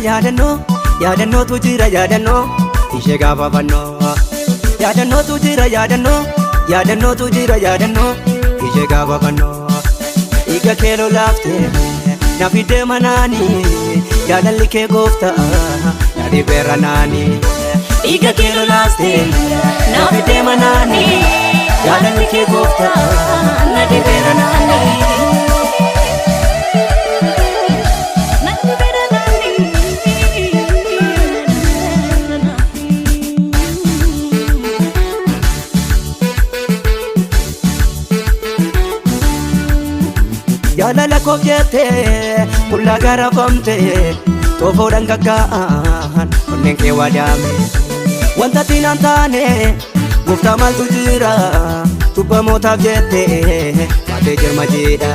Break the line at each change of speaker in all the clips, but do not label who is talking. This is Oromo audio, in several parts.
yaadannootu jira yaadannoo ishee gaafa fannoo. Yaadannootu jira yaadannootu jira yaadannoo ishee gaafa fannoo. Dhiiga kee lolaaftee na fidee manaanii jaalalli kee gooftaa na dhibeera naanii. Dhiiga kee lolaaftee na fidee manaanii jaalalli kee gooftaa na dhibeera naanii. Jaalala koof jettee mullaa gara famtee toofoodhaan gagga'an onneen kee waadaame. Wanta xiinaan taane gooftaa maaltu jira cubbamootaaf jettee baatee jirma jedha.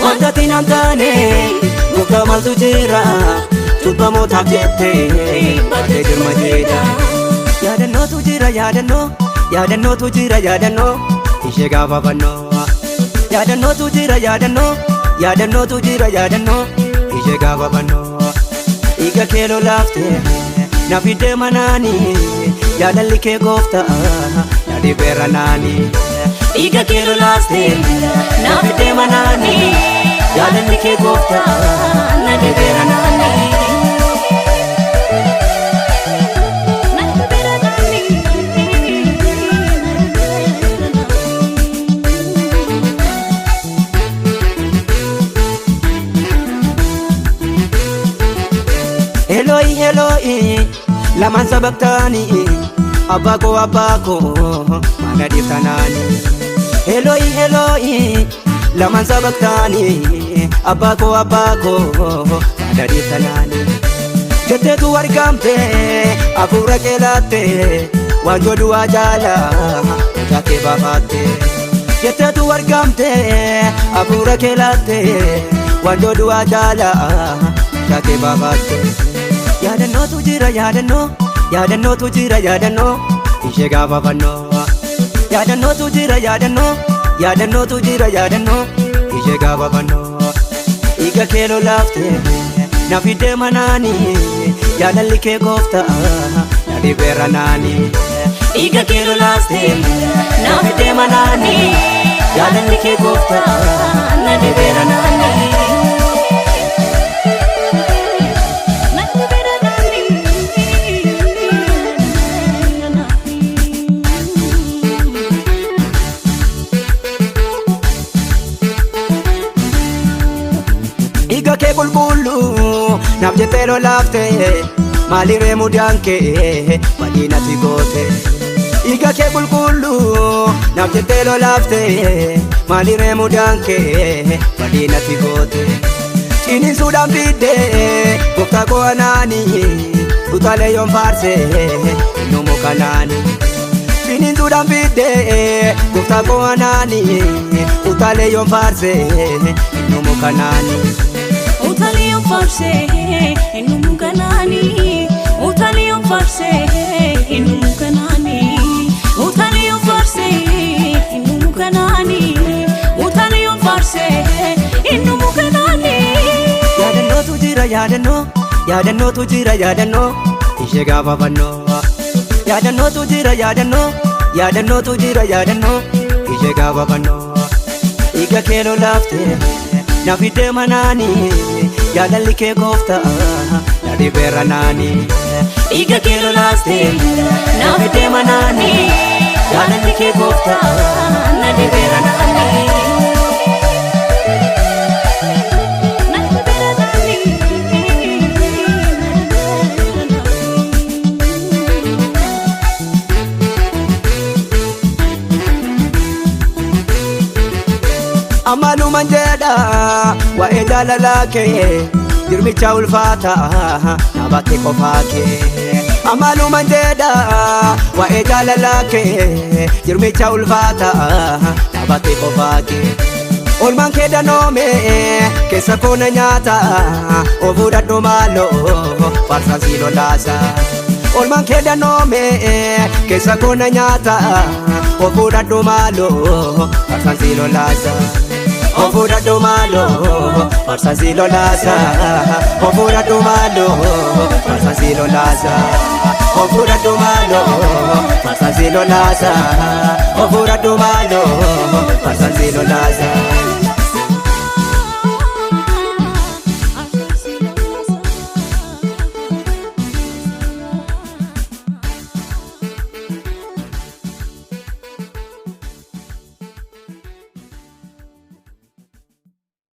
Wanta xiinaan taane gooftaa maaltu jira cubbamootaaf jettee baatee jirma jedha. Yaadannootu jira yaadannootu jira yaadannoo ishee gaafa fannoo. Yaadannootu jira yaadannootu jira yaadannoo ishee gaafa fannoo. Dhiiga kee lolaaftee na fidee manaanii jaalalli kee gooftaa na dhibeera naanii. Dhiiga kee lolaaftee na fidee manaanii jaalalli kee gooftaa na dhibeera naanii. Eloi lamaan sabaqtaanii abbaa koo mana dhiiftanaanii. Eloi lamaan sabaqtaanii abbaa koo mana dhiiftanaanii. Jetteetu argamtee hafuura kee laattee waan godhuwaa jaalaa hojaa kee baafattee. Jetteetu argamtee hafuura kee laattee waan godhuwaa jaalaa hojaa kee baafattee. Yaadannootu jira yaadannootu jira yaadannoo ishee gaafa fannoo. Yaadannootu jira yaadannootu jira yaadannoo ishee gaafa fannoo. Dhiiga kee lolaaftee na fidee manaanii jaalalli kee gooftaa na dhibeera naanii. Dhiiga kee lolaaftee na fidee manaanii jaalalli kee gooftaa na dhibeera naanii. Dhiiga kee qulqulluu naaf jettee lolaaftee maalirree mudaan kee badhaadhinatti goote. Dhiiga kee qulqulluu naaf jettee lolaaftee maalirree mudaan kee badhaadhinatti goote. Ciniinsuudhaan fiddee gooftaa koo anaanii utaalee yoon faarsee innumu kanaanii. Ciniinsuudhaan fiddee gooftaa koo anaanii utaalee yoon faarsee innumu kanaanii.
Utalion farse inu kanani. Utalion farse inu kanani. Utalion farse inu kanani. Utalion farse inu kanani.
Yaadannootu jira yaadannootu jira yaadannoo ishee gaafa fannoo. Yaadannootu jira yaadannootu jira yaadannoo ishee gaafa fannoo. Dhiiga kee lolaaftee na fidee manaanii jaalalli kee gooftaa na dhibeera naanii. Dhiiga kee lolaaftee na fidee manaanii jaalalli kee gooftaa na dhibeera naanii. Amaalumaan jedha waa'ee jaalalaa kee jirmicha ulfaataa na baate qofaa kee. Amaalumaan jedha waa'ee jaalalaa kee jirmicha ulfaataa na baate qofaa kee. Olmaan kee danoome keessa koona nyaata ofuudhadhu maaloo farsaan si lolaasa. Olmaan kee danoome keessa koona nyaata ofuudhadhu maaloo farsaan si lolaasa. ofura domalo farsa silolasa ofura domalo farsa silolasa ofura domalo farsa silolasa ofura domalo farsa silolasa